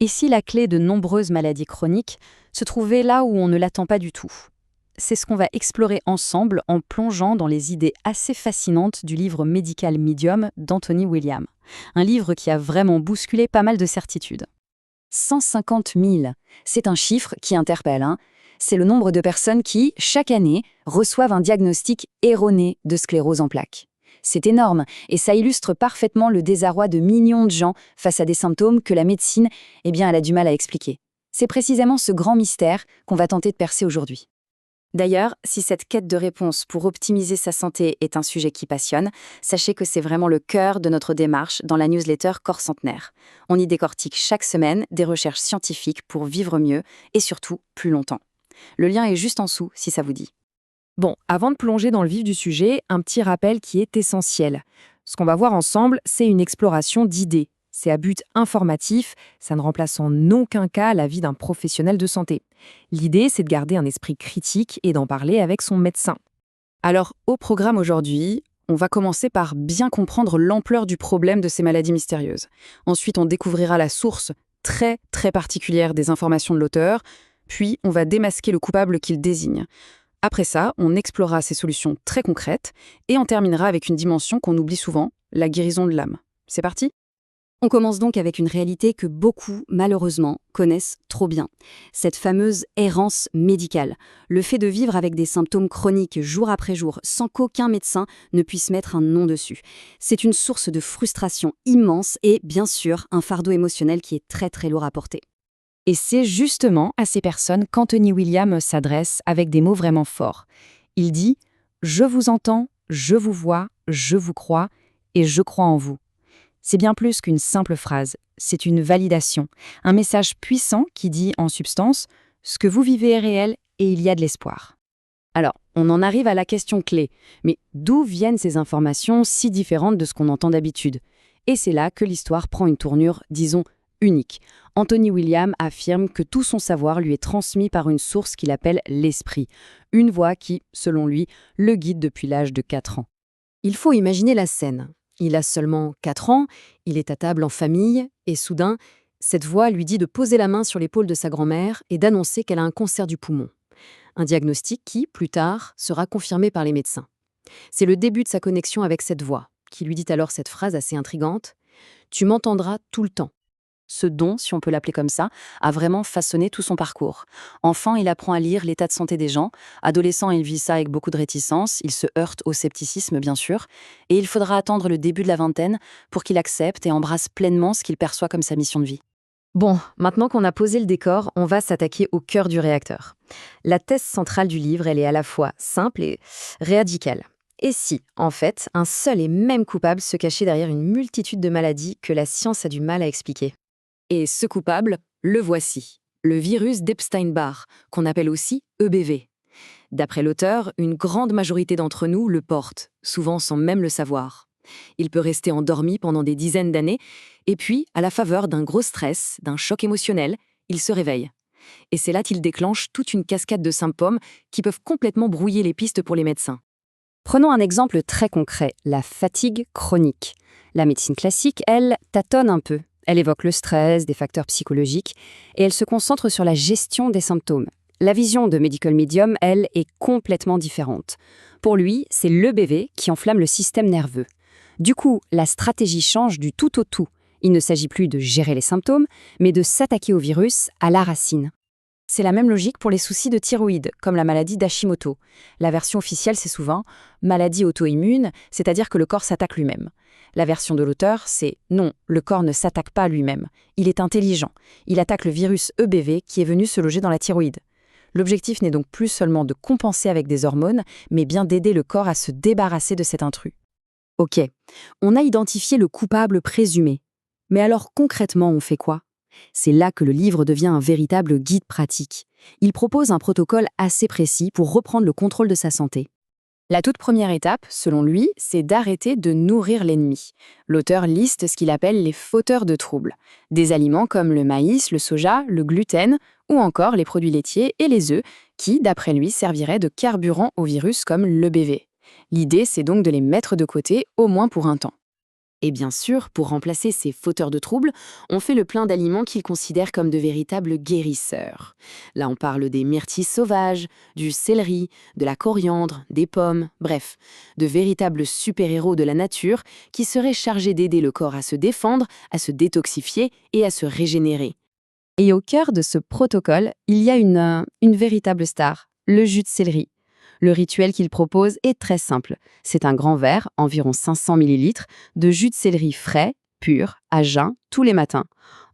Et si la clé de nombreuses maladies chroniques se trouvait là où on ne l'attend pas du tout? C'est ce qu'on va explorer ensemble en plongeant dans les idées assez fascinantes du livre médical Medium d'Anthony William. Un livre qui a vraiment bousculé pas mal de certitudes. 150 000, c'est un chiffre qui interpelle, hein. C'est le nombre de personnes qui, chaque année, reçoivent un diagnostic erroné de sclérose en plaques. C'est énorme, et ça illustre parfaitement le désarroi de millions de gens face à des symptômes que la médecine, elle a du mal à expliquer. C'est précisément ce grand mystère qu'on va tenter de percer aujourd'hui. D'ailleurs, si cette quête de réponse pour optimiser sa santé est un sujet qui passionne, sachez que c'est vraiment le cœur de notre démarche dans la newsletter Corps Centenaire. On y décortique chaque semaine des recherches scientifiques pour vivre mieux et surtout plus longtemps. Le lien est juste en dessous si ça vous dit. Bon, avant de plonger dans le vif du sujet, un petit rappel qui est essentiel. Ce qu'on va voir ensemble, c'est une exploration d'idées. C'est à but informatif, ça ne remplace en aucun cas la vie d'un professionnel de santé. L'idée, c'est de garder un esprit critique et d'en parler avec son médecin. Alors, au programme aujourd'hui, on va commencer par bien comprendre l'ampleur du problème de ces maladies mystérieuses. Ensuite, on découvrira la source très particulière des informations de l'auteur, puis on va démasquer le coupable qu'il désigne. Après ça, on explorera ces solutions très concrètes et on terminera avec une dimension qu'on oublie souvent, la guérison de l'âme. C'est parti ? On commence donc avec une réalité que beaucoup, malheureusement, connaissent trop bien. Cette fameuse errance médicale. Le fait de vivre avec des symptômes chroniques jour après jour sans qu'aucun médecin ne puisse mettre un nom dessus. C'est une source de frustration immense et, bien sûr, un fardeau émotionnel qui est très lourd à porter. Et c'est justement à ces personnes qu'Anthony William s'adresse avec des mots vraiment forts. Il dit « Je vous entends, je vous vois, je vous crois et je crois en vous ». C'est bien plus qu'une simple phrase, c'est une validation, un message puissant qui dit en substance « Ce que vous vivez est réel et il y a de l'espoir ». Alors, on en arrive à la question clé. Mais d'où viennent ces informations si différentes de ce qu'on entend d'habitude? Et c'est là que l'histoire prend une tournure, disons, unique. Anthony William affirme que tout son savoir lui est transmis par une source qu'il appelle l'esprit, une voix qui, selon lui, le guide depuis l'âge de 4 ans. Il faut imaginer la scène. Il a seulement 4 ans, il est à table en famille, et soudain, cette voix lui dit de poser la main sur l'épaule de sa grand-mère et d'annoncer qu'elle a un cancer du poumon. Un diagnostic qui, plus tard, sera confirmé par les médecins. C'est le début de sa connexion avec cette voix, qui lui dit alors cette phrase assez intrigante « Tu m'entendras tout le temps ». Ce don, si on peut l'appeler comme ça, a vraiment façonné tout son parcours. Enfant, il apprend à lire l'état de santé des gens. Adolescent, il vit ça avec beaucoup de réticence. Il se heurte au scepticisme, bien sûr. Et il faudra attendre le début de la vingtaine pour qu'il accepte et embrasse pleinement ce qu'il perçoit comme sa mission de vie. Bon, maintenant qu'on a posé le décor, on va s'attaquer au cœur du réacteur. La thèse centrale du livre, elle est à la fois simple et radicale. Et si, en fait, un seul et même coupable se cachait derrière une multitude de maladies que la science a du mal à expliquer? Et ce coupable, le voici, le virus d'Epstein-Barr, qu'on appelle aussi EBV. D'après l'auteur, une grande majorité d'entre nous le portent, souvent sans même le savoir. Il peut rester endormi pendant des dizaines d'années, et puis, à la faveur d'un gros stress, d'un choc émotionnel, il se réveille. Et c'est là qu'il déclenche toute une cascade de symptômes qui peuvent complètement brouiller les pistes pour les médecins. Prenons un exemple très concret, la fatigue chronique. La médecine classique, elle, tâtonne un peu. Elle évoque le stress, des facteurs psychologiques, et elle se concentre sur la gestion des symptômes. La vision de Medical Medium, elle, est complètement différente. Pour lui, c'est l'EBV qui enflamme le système nerveux. Du coup, la stratégie change du tout au tout. Il ne s'agit plus de gérer les symptômes, mais de s'attaquer au virus à la racine. C'est la même logique pour les soucis de thyroïde, comme la maladie d'Hashimoto. La version officielle, c'est souvent « maladie auto-immune », c'est-à-dire que le corps s'attaque lui-même. La version de l'auteur, c'est « non, le corps ne s'attaque pas à lui-même. Il est intelligent. Il attaque le virus EBV qui est venu se loger dans la thyroïde ». L'objectif n'est donc plus seulement de compenser avec des hormones, mais bien d'aider le corps à se débarrasser de cet intrus. Ok, on a identifié le coupable présumé. Mais alors concrètement, on fait quoi? C'est là que le livre devient un véritable guide pratique. Il propose un protocole assez précis pour reprendre le contrôle de sa santé. La toute première étape, selon lui, c'est d'arrêter de nourrir l'ennemi. L'auteur liste ce qu'il appelle les fauteurs de troubles. Des aliments comme le maïs, le soja, le gluten ou encore les produits laitiers et les œufs qui, d'après lui, serviraient de carburant au virus comme l'EBV. L'idée, c'est donc de les mettre de côté, au moins pour un temps. Et bien sûr, pour remplacer ces fauteurs de troubles, on fait le plein d'aliments qu'ils considèrent comme de véritables guérisseurs. Là, on parle des myrtilles sauvages, du céleri, de la coriandre, des pommes, bref, de véritables super-héros de la nature qui seraient chargés d'aider le corps à se défendre, à se détoxifier et à se régénérer. Et au cœur de ce protocole, il y a une véritable star, le jus de céleri. Le rituel qu'il propose est très simple. C'est un grand verre, environ 500 ml, de jus de céleri frais, pur, à jeun, tous les matins.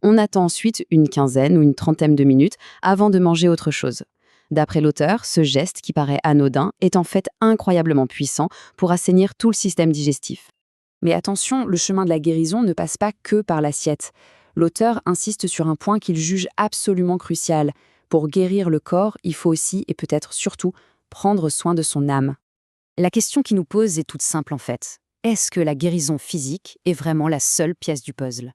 On attend ensuite une quinzaine ou une trentaine de minutes avant de manger autre chose. D'après l'auteur, ce geste, qui paraît anodin, est en fait incroyablement puissant pour assainir tout le système digestif. Mais attention, le chemin de la guérison ne passe pas que par l'assiette. L'auteur insiste sur un point qu'il juge absolument crucial. Pour guérir le corps, il faut aussi, et peut-être surtout, prendre soin de son âme. La question qui nous pose est toute simple en fait. Est-ce que la guérison physique est vraiment la seule pièce du puzzle?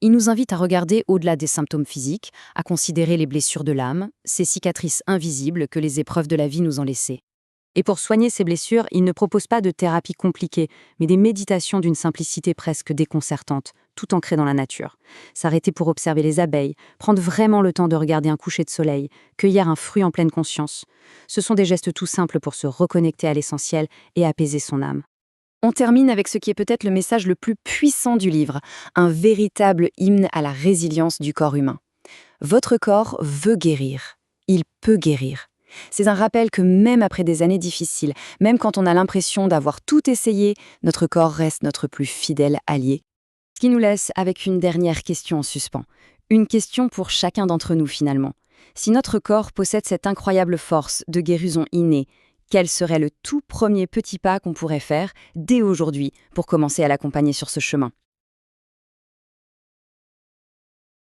Il nous invite à regarder au-delà des symptômes physiques, à considérer les blessures de l'âme, ces cicatrices invisibles que les épreuves de la vie nous ont laissées. Et pour soigner ces blessures, il ne propose pas de thérapie compliquée, mais des méditations d'une simplicité presque déconcertante, tout ancrées dans la nature. S'arrêter pour observer les abeilles, prendre vraiment le temps de regarder un coucher de soleil, cueillir un fruit en pleine conscience. Ce sont des gestes tout simples pour se reconnecter à l'essentiel et apaiser son âme. On termine avec ce qui est peut-être le message le plus puissant du livre, un véritable hymne à la résilience du corps humain. Votre corps veut guérir. Il peut guérir. C'est un rappel que même après des années difficiles, même quand on a l'impression d'avoir tout essayé, notre corps reste notre plus fidèle allié. Ce qui nous laisse avec une dernière question en suspens. Une question pour chacun d'entre nous finalement. Si notre corps possède cette incroyable force de guérison innée, quel serait le tout premier petit pas qu'on pourrait faire dès aujourd'hui pour commencer à l'accompagner sur ce chemin ?